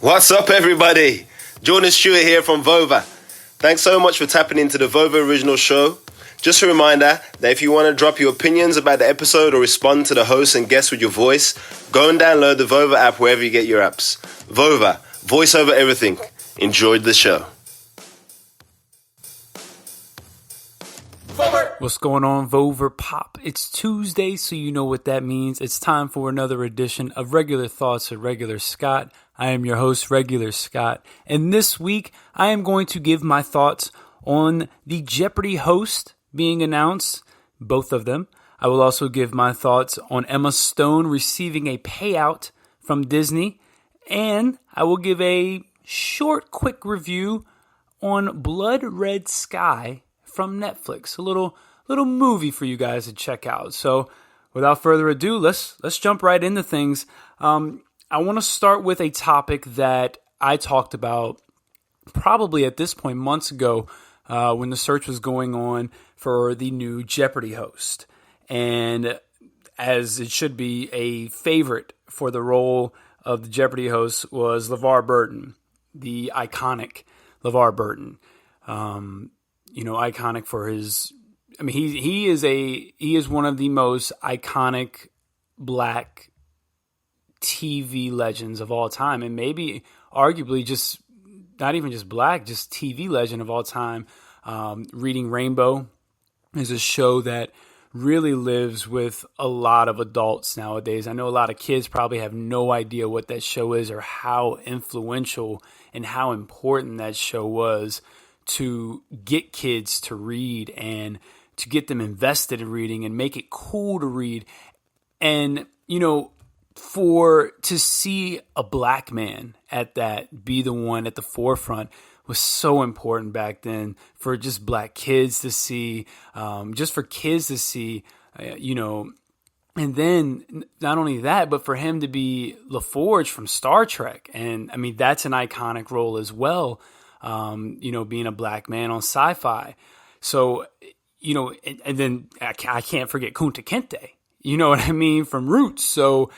What's up, everybody? Jordan Stewart here from Vover. Thanks so much for tapping into the Vover original show. Just a reminder that if you want to drop your opinions about the episode or respond to the host and guests with your voice, go and download the Vover app wherever you get your apps. Vover, voice over everything. Enjoyed the show. What's going on, Vover Pop? It's Tuesday, so you know what that means. It's time for another edition of Regular Thoughts with Regular Scott. I am your host, Regular Scott, and this week I am going to give my thoughts on the Jeopardy host being announced, both of them. I will also give my thoughts on Emma Stone receiving a payout from Disney, and I will give a short, quick review on Blood Red Sky from Netflix, a little movie for you guys to check out. So without further ado, let's jump right into things. I want to start with a topic that I talked about probably at this point months ago when the search was going on for the new Jeopardy host. And as it should be, a favorite for the role of the Jeopardy host was Levar Burton, the iconic Levar Burton. Iconic for his, he is one of the most iconic black TV legends of all time, and maybe arguably just not even just black, just TV legend of all time. Reading Rainbow is a show that really lives with a lot of adults nowadays. I know a lot of kids probably have no idea what that show is or how influential and how important that show was to get kids to read and to get them invested in reading and make it cool to read. And, to see a black man at that be the one at the forefront was so important back then for just black kids to see, and then not only that, but for him to be LaForge from Star Trek. And that's an iconic role as well. Being a black man on sci-fi. So, and then I can't forget Kunta Kinte, from Roots. So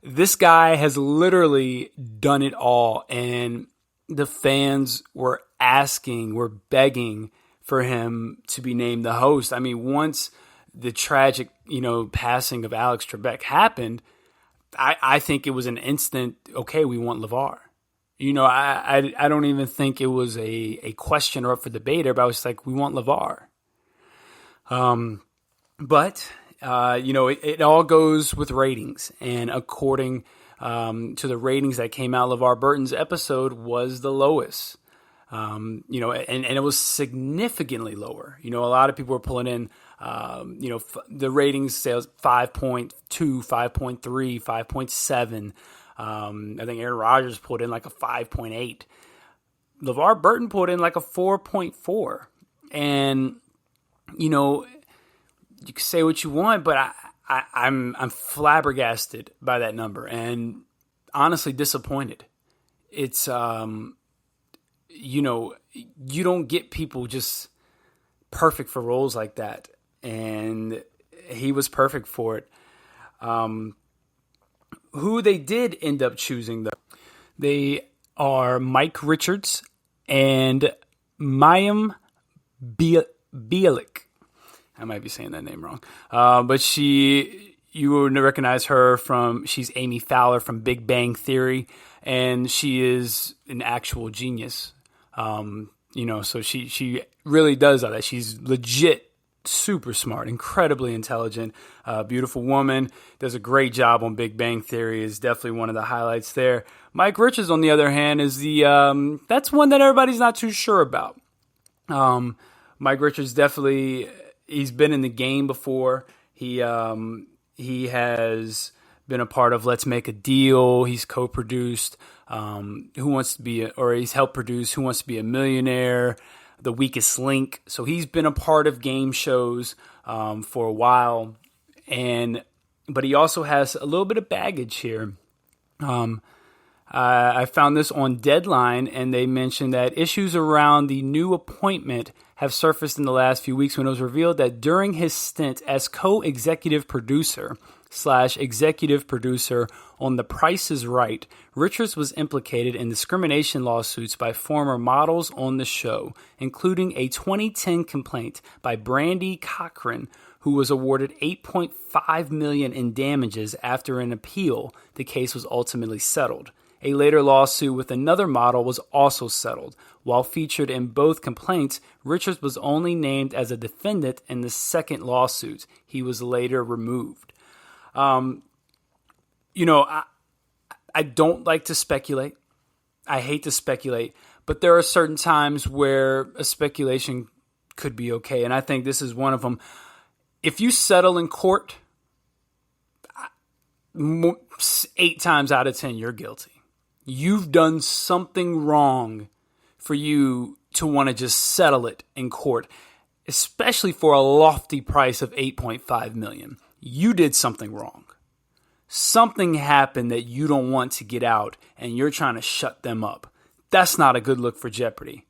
this guy has literally done it all. And the fans were begging for him to be named the host. Once the tragic, passing of Alex Trebek happened, I think it was an instant, okay, we want LeVar. I don't even think it was a question or up for debate. Everybody was like, we want LeVar. It all goes with ratings. And according to the ratings that came out, LeVar Burton's episode was the lowest. And it was significantly lower. A lot of people were pulling in, the ratings sales 5.2, 5.3, 5.7. I think Aaron Rodgers put in like a 5.8. LeVar Burton put in like a 4.4. And, you can say what you want, but I'm flabbergasted by that number and honestly disappointed. It's, you don't get people just perfect for roles like that. And he was perfect for it. Who they did end up choosing, though, they are Mike Richards and Mayim Bialik. I might be saying that name wrong. But you will recognize her she's Amy Fowler from Big Bang Theory, and she is an actual genius. So she really does all that. She's legit super smart, incredibly intelligent, beautiful woman, does a great job on Big Bang Theory, is definitely one of the highlights there. Mike Richards, on the other hand, is that's one that everybody's not too sure about. Mike Richards definitely, he's been in the game before. He has been a part of Let's Make a Deal. He's co-produced he's helped produce Who Wants to Be a Millionaire, The Weakest Link. So he's been a part of game shows for a while, but he also has a little bit of baggage here. I found this on Deadline, and they mentioned that issues around the new appointment have surfaced in the last few weeks when it was revealed that during his stint as co-executive producer executive producer on The Price is Right, Richards was implicated in discrimination lawsuits by former models on the show, including a 2010 complaint by Brandy Cochran, who was awarded $8.5 million in damages after an appeal. The case was ultimately settled. A later lawsuit with another model was also settled. While featured in both complaints, Richards was only named as a defendant in the second lawsuit. He was later removed. I don't like to speculate. I hate to speculate, but there are certain times where a speculation could be okay, and I think this is one of them. If you settle in court, 8 times out of 10, you're guilty. You've done something wrong for you to want to just settle it in court, especially for a lofty price of $8.5 million. You did something wrong. Something happened that you don't want to get out, and you're trying to shut them up. That's not a good look for Jeopardy.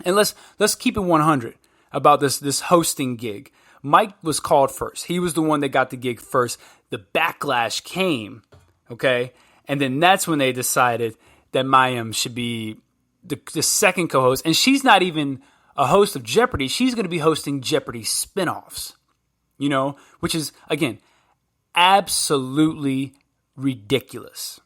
And let's keep it 100 about this hosting gig. Mike was called first. He was the one that got the gig first. The backlash came, okay? And then that's when they decided that Mayim should be the second co-host. And she's not even a host of Jeopardy. She's going to be hosting Jeopardy spinoffs, which is, again, absolutely ridiculous.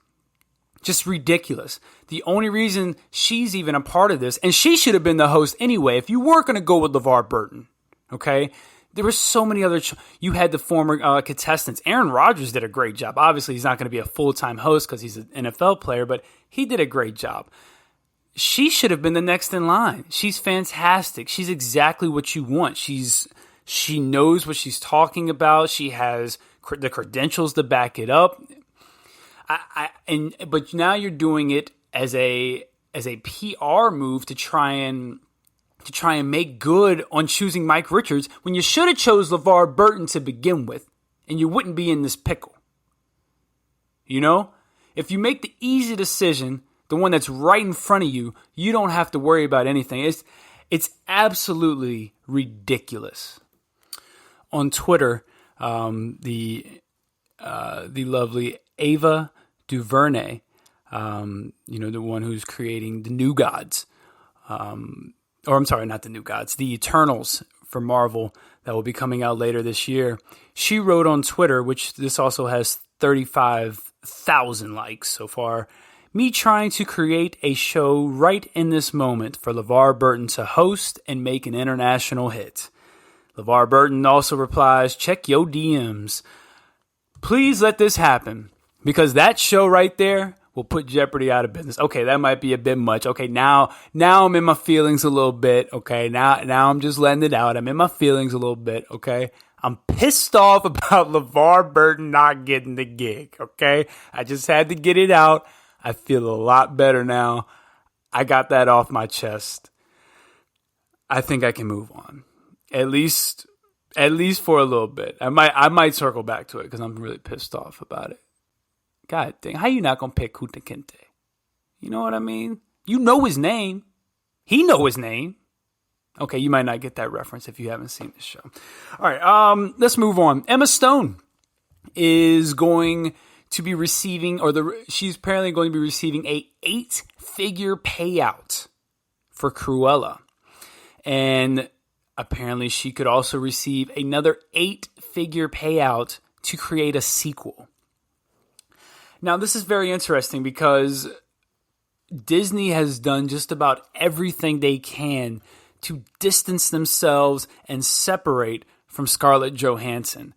Just ridiculous. The only reason she's even a part of this, and she should have been the host anyway, if you weren't going to go with Levar Burton, okay? There were so many other... You had the former contestants. Aaron Rodgers did a great job. Obviously, he's not going to be a full-time host because he's an NFL player, but he did a great job. She should have been the next in line. She's fantastic. She's exactly what you want. She knows what she's talking about. She has the credentials to back it up. But now you're doing it as a PR move to try and make good on choosing Mike Richards when you should have chose LeVar Burton to begin with, and you wouldn't be in this pickle. If you make the easy decision, the one that's right in front of you, you don't have to worry about anything. It's absolutely ridiculous. On Twitter, the lovely Ava DuVernay, the one who's creating the New Gods, not the New Gods, the Eternals for Marvel that will be coming out later this year. She wrote on Twitter, which this also has 35,000 likes so far, me trying to create a show right in this moment for LeVar Burton to host and make an international hit. LeVar Burton also replies, check your DMs. Please let this happen, because that show right there will put Jeopardy out of business. Okay, that might be a bit much. Okay, now I'm in my feelings a little bit. Okay, now I'm just letting it out. I'm in my feelings a little bit. Okay, I'm pissed off about LeVar Burton not getting the gig. Okay, I just had to get it out. I feel a lot better now. I got that off my chest. I think I can move on. At least for a little bit. I might circle back to it because I'm really pissed off about it. God dang, how you not gonna pick Kunta Kinte? You know what I mean? You know his name. He know his name. Okay, you might not get that reference if you haven't seen this show. All right, let's move on. Emma Stone is going to be receiving, she's apparently going to be receiving a 8-figure payout for Cruella. And apparently she could also receive another 8-figure payout to create a sequel. Now, this is very interesting because Disney has done just about everything they can to distance themselves and separate from Scarlett Johansson.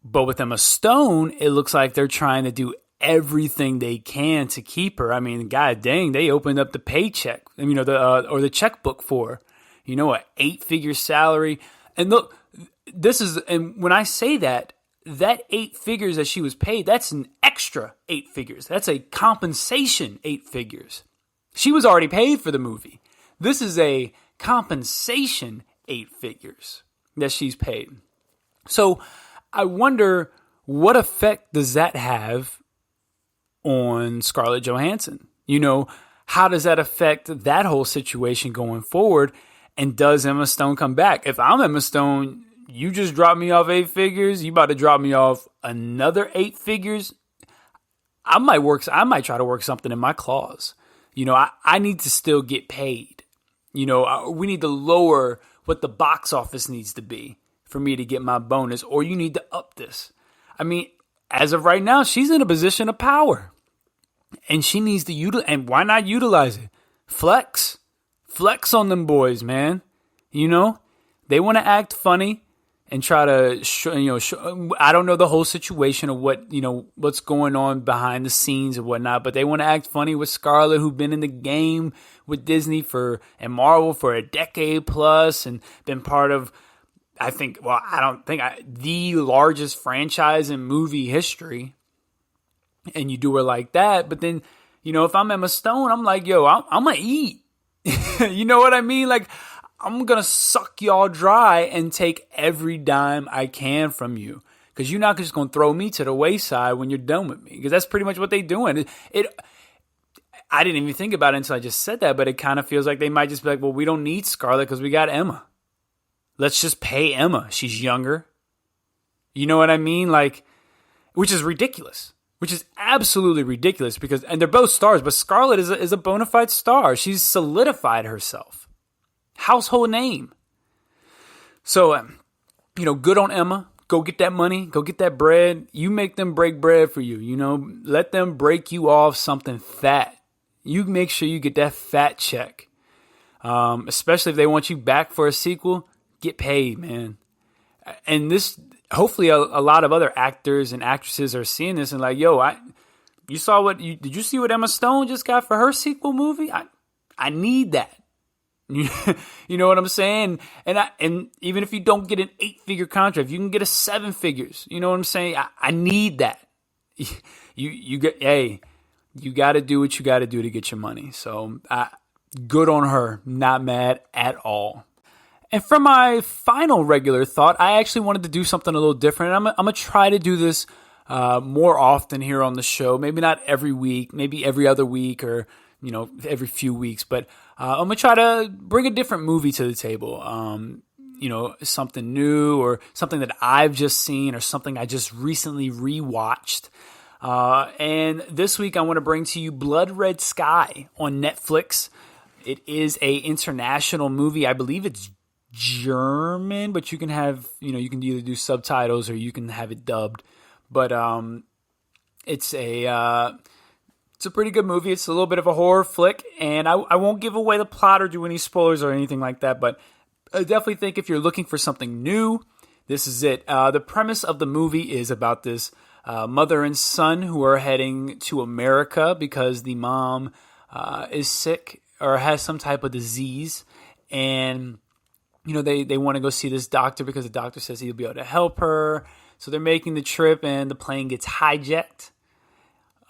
But with Emma Stone, it looks like they're trying to do everything they can to keep her. I mean, god dang, they opened up the paycheck, or the checkbook for her. An 8-figure salary. And look, and when I say that 8 figures that she was paid, that's an extra 8 figures. That's a compensation 8 figures. She was already paid for the movie. This is a compensation 8 figures that she's paid. So I wonder, what effect does that have on Scarlett Johansson? How does that affect that whole situation going forward? And does Emma Stone come back? If I'm Emma Stone, you just dropped me off 8 figures. You about to drop me off another 8 figures. I might try to work something in my clause. I need to still get paid. We need to lower what the box office needs to be for me to get my bonus, or you need to up this. I mean, as of right now, she's in a position of power, and she needs to utilize. And why not utilize it? Flex on them boys, man. They want to act funny and try to, I don't know the whole situation of what's going on behind the scenes and whatnot, but they want to act funny with Scarlett, who's been in the game with Disney and Marvel for a decade plus and been part of, the largest franchise in movie history. And you do her like that. But then, if I'm Emma Stone, I'm like, yo, I'm going to eat. You know what I mean? Like, I'm going to suck y'all dry and take every dime I can from you. Because you're not just going to throw me to the wayside when you're done with me. Because that's pretty much what they're doing. I didn't even think about it until I just said that. But it kind of feels like they might just be like, well, we don't need Scarlett because we got Emma. Let's just pay Emma. She's younger. You know what I mean? Like, which is ridiculous. Which is absolutely ridiculous and they're both stars, but Scarlett is a bona fide star. She's solidified herself. Household name. So, good on Emma. Go get that money. Go get that bread. You make them break bread for you. Let them break you off something fat. You make sure you get that fat check. Especially if they want you back for a sequel, get paid, man. And hopefully a lot of other actors and actresses are seeing this and like, yo, did you see what Emma Stone just got for her sequel movie? I need that. You know what I'm saying? And even if you don't get an 8-figure contract, if you can get a 7 figures, you know what I'm saying? I need that. You got to do what you got to do to get your money. So good on her. Not mad at all. And for my final regular thought, I actually wanted to do something a little different. I'm going to try to do this more often here on the show. Maybe not every week, maybe every other week or, every few weeks. But I'm going to try to bring a different movie to the table. Something new or something that I've just seen or something I just recently rewatched. And this week I want to bring to you Blood Red Sky on Netflix. It is a international movie. I believe it's German, but you can have, you can either do subtitles or you can have it dubbed. But it's a pretty good movie. It's a little bit of a horror flick, and I won't give away the plot or do any spoilers or anything like that. But I definitely think if you're looking for something new, this is it. The premise of the movie is about this mother and son who are heading to America because the mom is sick or has some type of disease, and they want to go see this doctor because the doctor says he'll be able to help her. So they're making the trip, and the plane gets hijacked.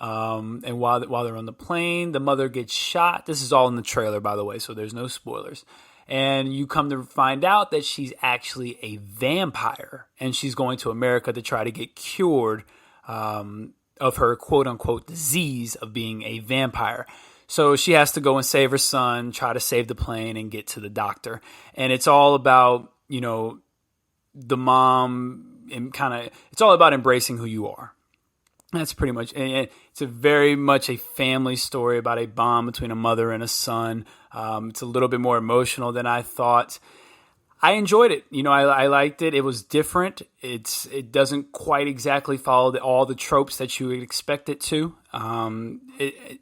And while they're on the plane, the mother gets shot. This is all in the trailer, by the way, so there's no spoilers. And you come to find out that she's actually a vampire, and she's going to America to try to get cured of her quote-unquote disease of being a vampire. So she has to go and save her son, try to save the plane, and get to the doctor. And it's all about, the mom, and it's all about embracing who you are. That's pretty much, and it's very much a family story about a bond between a mother and a son. It's a little bit more emotional than I thought. I enjoyed it. I liked it. It was different. It doesn't quite exactly follow all the tropes that you would expect it to. And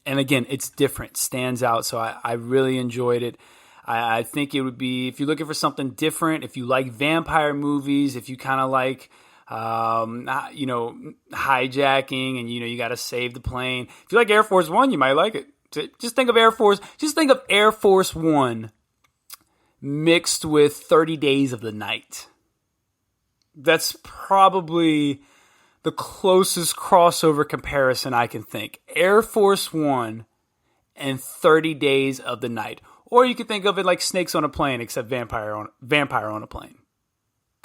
again, it's different, stands out. So I really enjoyed it. I think it would be, if you're looking for something different, if you like vampire movies, if you kind of like, hijacking and, you got to save the plane. If you like Air Force One, you might like it. Just think of Air Force One mixed with 30 Days of the Night. That's probably the closest crossover comparison I can think. Air Force One and 30 Days of the Night. Or you could think of it like Snakes on a Plane, except vampire on a plane.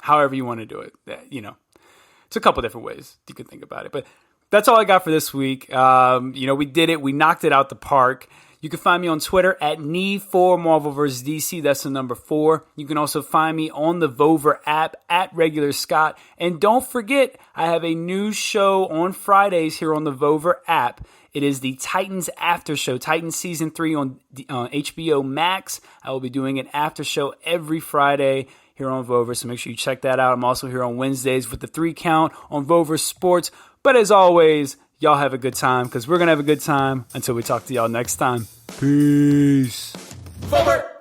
However you want to do it. It's a couple different ways you can think about it. But that's all I got for this week. We did it. We knocked it out the park. You can find me on Twitter at Need4 Marvel vs. DC. That's the number 4. You can also find me on the Vover app at Regular Scott. And don't forget, I have a new show on Fridays here on the Vover app. It is the Titans After Show, Titans Season 3 on HBO Max. I will be doing an after show every Friday here on Vover, so make sure you check that out. I'm also here on Wednesdays with the 3 Count on Vover Sports. But as always, y'all have a good time, because we're going to have a good time until we talk to y'all next time. Peace. Vover!